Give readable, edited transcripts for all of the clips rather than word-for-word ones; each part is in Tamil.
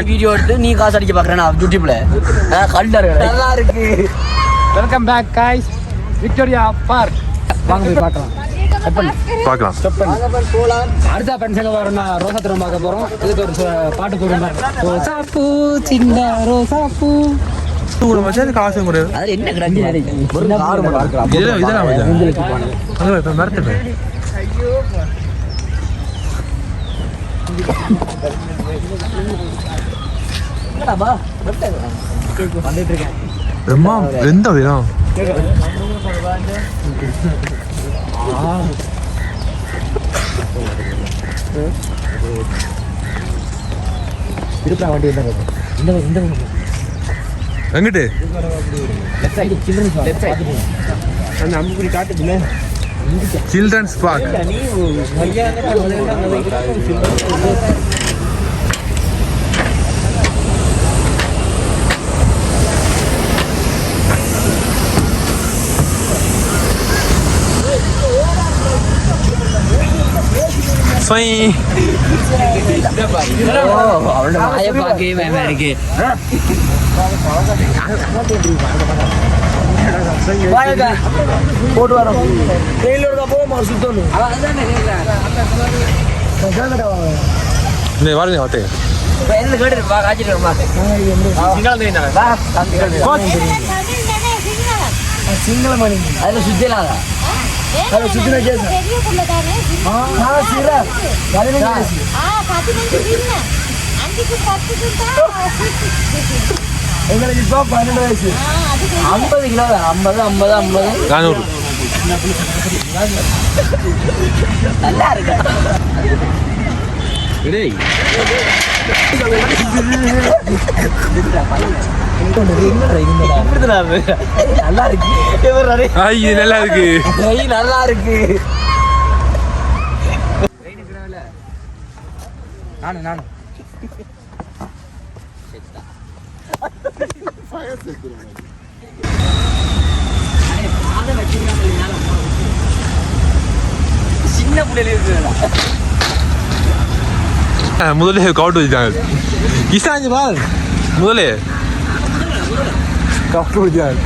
வீடியோ எடுத்து நீ காசு அடிக்க பாக்குறேன் யூடியூப்ல கல்லர் நல்லா இருக்கு. Welcome back guys, Victoria park. வாங்க போய் பார்க்கலாம். அடுத்த பென்ஷன் வரோம்னா ரோசாத்திரம் பார்க்க போறோம். இதுக்கு ஒரு பாட்டு போடுறோம். ரோசாப்பூ சின்ன ரோசாப்பூ காசு கிடையாது. அது என்ன கிடக்கு எந்த விதம் திருப்பா வண்டி இந்த எங்கிட்டு சில்ட்ரன்ஸ் பார்க். அவளோட மாய பாக்கவே பயமா இருக்கு. போட்டு வரோம் போமா சுத்தணும். சிங்களமணி அதுல சுத்தலாத சுத்தின கேஸ் எங்களுக்கு இப்போ 12 வயசு. 50 கிலோ 50 400 நல்லா இருக்கு. நல்லா இருக்கு. நல்லா இருக்கு. நல்லா இருக்கு. நானும் சின்ன பிள்ளைல முதலே கவுட்டு வச்சாங்க. கிசாஞ்சி பால் முதலே கவுட்டு வச்சாங்க.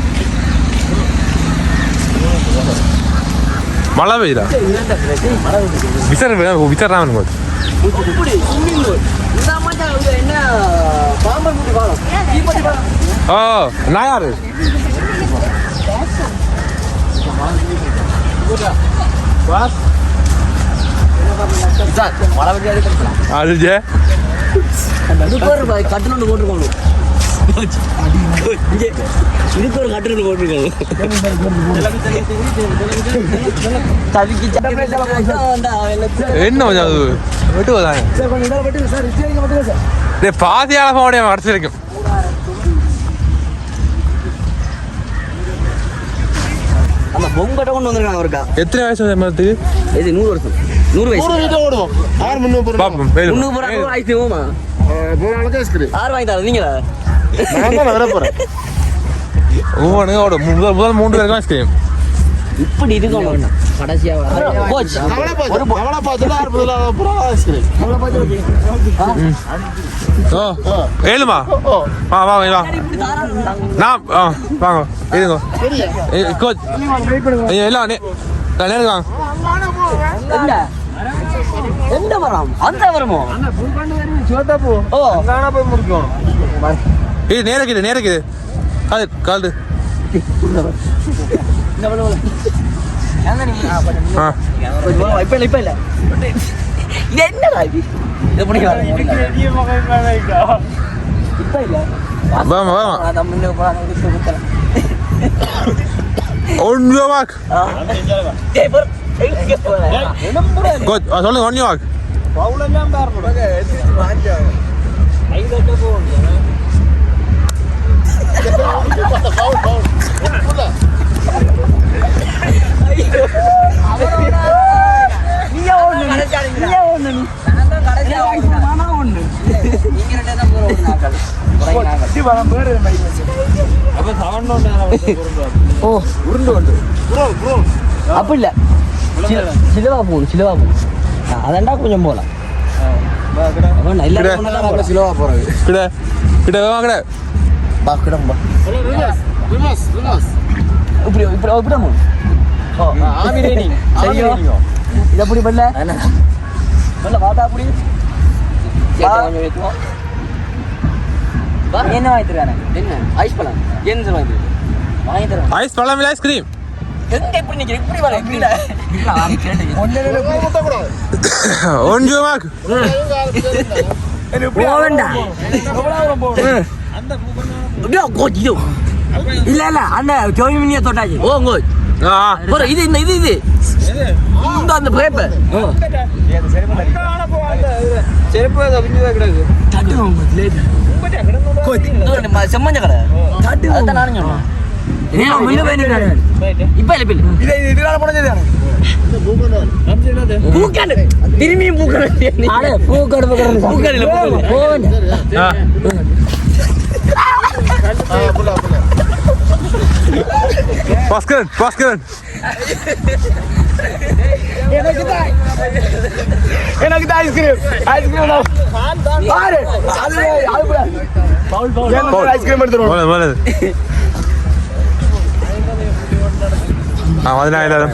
மழை பெய்யுதா? விசாரணை ஓ நான் யாரு கட்டணம் போட்டுருக்கோம். இதுக்கு ஒரு கட்டணம் போட்டுருக்கோம். என்ன பாதியால போடைய அடைச்சு வரைக்கும் அந்த பொங்கட்ட கொண்டு வந்திருக்காங்க அவருக்கா. எத்தனை வயசு மரத்துக்கு? இது 100 வருஷம். 100 வயசு ஓடுவோம். 6 வாங்கி தரேன். நீங்களா முதல் 3 பேருக்கு ஐஸ்கிரீம் இப்படி இருக்கணும். கடைசியா ஏழுமா வாங்க நான் வாங்க கோச் எல்லாம் நேரம் வாங்க. எந்த மரம்? அந்த மரமோ? இது நேரக்குது காது இப்ப இல்ல என்னடா இது? இப்ப இல்ல ஒன்று வாக் சொல்லுங்க ஒன்று வாக் அப்ப இல்ல சிலவா போகணும். அதண்டா கொஞ்சம் போலாம். அவன் எல்லாரும் கொண்டா சிலோவா போறது கிட கிட வாங்கட பா கிடம்பா இப்படி இப்படி இப்படிமோ ஆமி ரேனிங் சரியா இத அப்படி பண்ணல நல்ல வாடா அப்படி என்ன வாங்கி தரானே என்ன ஐஸ் பழம் என்ன வாங்கி தரேன் ஐஸ் பழம் இல்ல ஐஸ்கிரீம் எங்க இப்படி நிக்கிற இப்படி வர இப்படி இல்ல ஆமி கேட்டீங்க ஒன்று மார்க் போவண்டா அந்த பூ கோஜியோ இல்ல இல்ல அந்த ஜோமினிய தொட்டாச்சு ஓ கோஜ் போற இது இந்த இது இது இந்த அந்த பேப்பர் செருப்பு அது அப்படியே கிடக்கு தட்டு லேட் கோஜ் செம்மஞ்ச கடை தட்டு அத நானே சொன்னேன் ஏன் முன்ன வேணும்டா இப்ப இல்ல இது இதுனால போனது பூக்கன் திரும்பியும் பூக்கன் அட பூக்கன் பூக்கன் இல்ல பூக்கன் பாஸ்கர் எனக்கு ஐஸ்கிரீம் பாரு பவுல் ஐஸ்கிரீம் எடுத்துறோம் முதலாயிரம்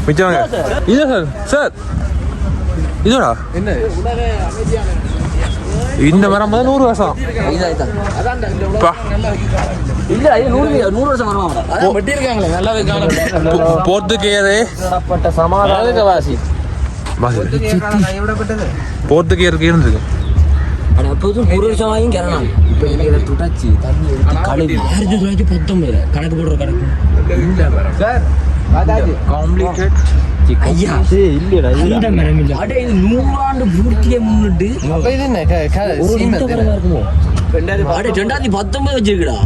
மிச்சவங்க இது சார் இதுடா என்ன இந்த மரம் 100 வருஷம் இல்ல இது 100 வருஷம் மரமா அதான் வெட்டி இருக்காங்களே நல்லாவே காணல போர்த்துகேயரே நடப்பட்ட சமாதானவாசி போர்த்துகேயருக்கு இருந்துருக்கு அட அப்போதும் 100 வருஷம் ஆயும் கேறனா இப்போ இங்க துட்டாச்சி தண்ணி கழுவி 1919 கணக்கு போடுற கணக்கு சார் பாதாஜி காம்ப்ளிகேட் ஐயா இல்லடா இந்த மரம் இல்ல அட இது 100 ஆண்டு பூர்த்தியை முன்னிட்டு அப்ப இது என்ன ஒரு சீமரமா இருக்குமோ அட 2019 வச்சிருக்கடா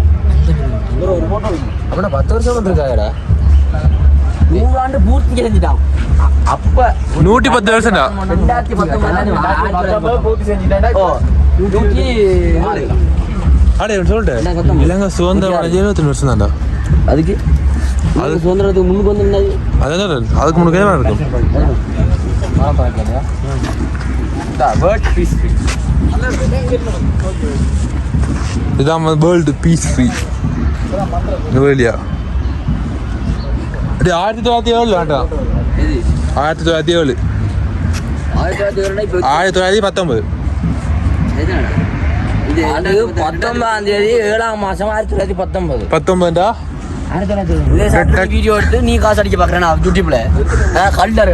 ஒரு போட்டோ அப்பனா 10 வருஷம் வந்திருக்காடா 100 ஆண்டு பூர்த்தி செஞ்சிட்டான் அப்ப 110 வருஷம்டா 2019 பூர்த்தி செஞ்சிட்டாடா ஓ 104 அடே சொல்லிட்டு இலங்கை சுதந்திரம் அடைஞ்சு 23 வருஷம் தான்டா அதுக்கு அது சுதந்திரத்துக்கு முன்னுக்கு வந்திருந்தாது அதான் அதுக்கு முன்னுக்கு என்ன இருக்கும் இதான் வேர்ல்டு பீஸ் ஃப்ரீ இல்லையா அது 1907 வேண்டாம் 1907 1919 இது 19ஆம் தேதி 7ஆம் மாசம் 1919 19 வீடியோ எடுத்து நீ காசு அடிக்க பாக்குறேன் யூடியூப்ல கல்லர்